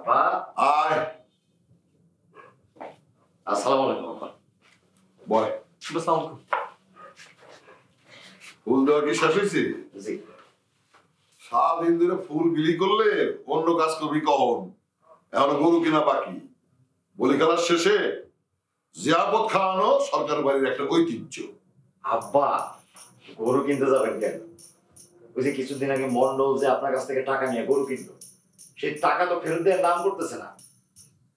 আব্বা আয় আসসালামু আলাইকুম আব্বা। বয় আসসালামু আলাইকুম। ফুল দেওয়া কি শেষ হয়েছে? জি। সারাদিন ধরে ফুল বিলি করলে অন্য কাজ করবি কখন? এখনো গরু কিনা বাকি। বলি খেলার শেষে জিয়াপত খাওয়ানো সরকার বাড়ির একটা ঐতিহ্য। আব্বা গরু কিনতে যাবেন কেন? ওই যে কিছুদিন আগে মন্ডল যে আপনার কাছ থেকে টাকা নিয়ে গরু কিনলো, সেই টাকা তো ফেরত দেওয়ার নাম করতেছে না।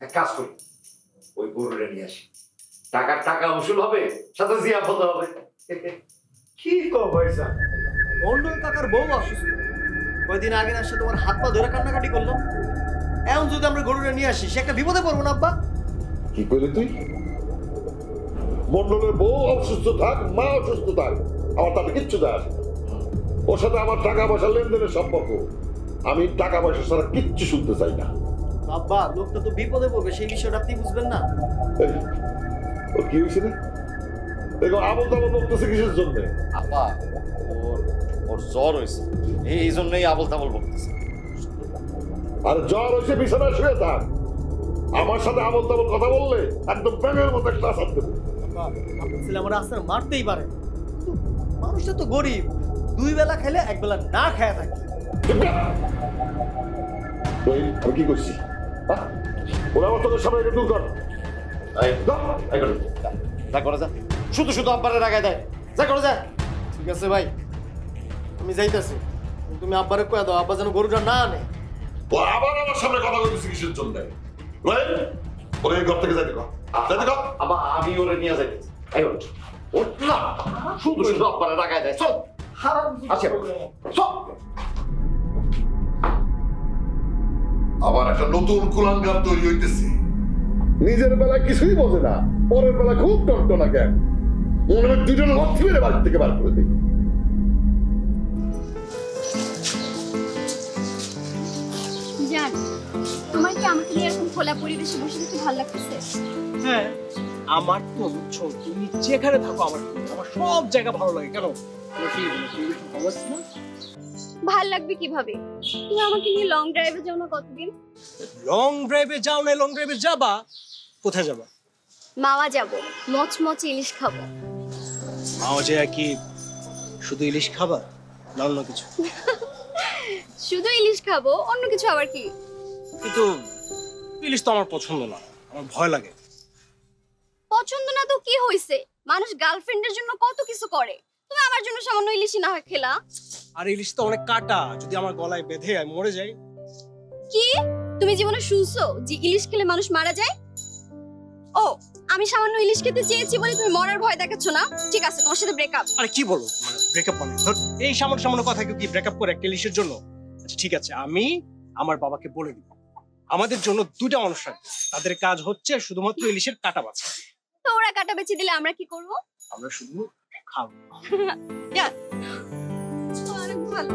এক কাজ করি, ওই গরুটা নিয়ে আসি, টাকা উসুল হবে, সাথে জিয়াপত হবে। কি কো ভাইসা? মন্ডল কাকার বউ অসুস্থ, কয়দিন আগে না সে তোমার হাত পা ধরে কান্নাকাটি করলো। এখন যদি আমরা গরুটা নিয়ে আসি, সে একটা বিপদে পড়বো না আব্বা? কি করলি তুই? মন্ডলের বউ অসুস্থ থাক, মা অসুস্থ থাক, আমার তাতে কিচ্ছু দেয় আসে না। ওর সাথে আমার টাকা পয়সা লেনদেনের সম্পর্ক। আমি টাকা পয়সা ছাড়া কিচ্ছু শুনতে চাই না। আব্বা লোকটা তো বিপদে পড়বে, সেই বিষয়টা আপনি বুঝবেন না? এই, ওর কি হয়েছে রে? দেখো আমল তামল বলতেছে কিসের জন্য? আব্বা ওর জ্বর হয়েছে, এই জন্যই আবল তাবল বলতেছে। আর জ্বর হয়েছে বিছানায় শুয়ে থাক। আমার সাথে আমল তামল কথা বললে একদম ব্যাঙের মতো একটা আসার দেবো। আব্বা আপনার ছেলে আমার রাস্তায় মারতেই পারে, কিন্তু মানুষটা তো গরিব, 2 বেলা খেলে 1 বেলা না খায় থাকে। আমি কি করছি? ওরা আমার তোকে সবাই দূর কর। যা করে যা, শুধু শুধু আব্বারে রাগায় দেয়। যা করে যা। ঠিক আছে ভাই, আমি যাইতেছি, তুমি আব্বারে কয়ে দাও আব্বা যেন গরুটা না আনে। ও আবার আমার সামনে কথা বলতেছে কিসের জন্য? ওরে ঘর থেকে যাইতে কর। আবার আমি ওরে নিয়ে যাই। ওঠ না, শুধু শুধু আব্বারে রাগায় দেয়। চল আচ্ছা চল। আবার একটা নতুন কুলাঙ্গার তৈরি হইতেছে। নিজের বেলায় কিছুই বোঝে না, পরের বেলা খুব টন্টনা কেন? মনে হয় দুজন লক্ষ্মী মেরে বাড়ি থেকে বার করে দিই। জান, তোমার কি আমাকে নিয়ে এরকম খোলা পরিবেশে বসে থাকতে ভালো লাগতেছে? হ্যাঁ, আমার তো বুঝছো, তুমি যেখানে থাকো আমার সব জায়গা ভালো লাগে। কেন তোমার কি পরিবেশ ভালো লাগছে না? ভাল লাগবে কিভাবে? তুমি আমাকে নিয়ে লং ড্রাইভে যাও না কতদিন? লং ড্রাইভে যাও না, লং ড্রাইভে যাবা? কোথায় যাবা? মাওয়া যাব, মচমচ ইলিশ খাবো। মাও যে কি শুধু ইলিশ খাবা না অন্য কিছু? শুধু ইলিশ খাবো, অন্য কিছু আবার কি? কিন্তু ইলিশ তো আমার পছন্দ না, আমার ভয় লাগে। পছন্দ না তো কি হইছে? মানুষ গার্লফ্রেন্ডের জন্য কত কিছু করে, তুমি আমার জন্য সামান্য ইলিশই না হয় খেলা। আর ইলিশ তো অনেক কাটা, যদি আমার গলায় বেঁধে আমি মরে যাই। কি তুমি জীবনে শুনছো যে ইলিশ খেলে মানুষ মারা যায়? ও, আমি সামান্য ইলিশ খেতে চেয়েছি বলে তুমি মরার ভয় দেখাচ্ছ না? ঠিক আছে, তোমার সাথে ব্রেকআপ। আরে কি বলো, মানে ব্রেকআপ মানে ধর এই সামান্য সামান্য কথা কি ব্রেকআপ করে একটা ইলিশের জন্য? আচ্ছা ঠিক আছে, আমি আমার বাবাকে বলে দিব আমাদের জন্য 2টা মানুষ রাখবে, তাদের কাজ হচ্ছে শুধুমাত্র ইলিশের কাটা বাছা। তো ওরা কাটা বেঁচে দিলে আমরা কি করব? আমরা শুধু খাবো। অনেক ভালো।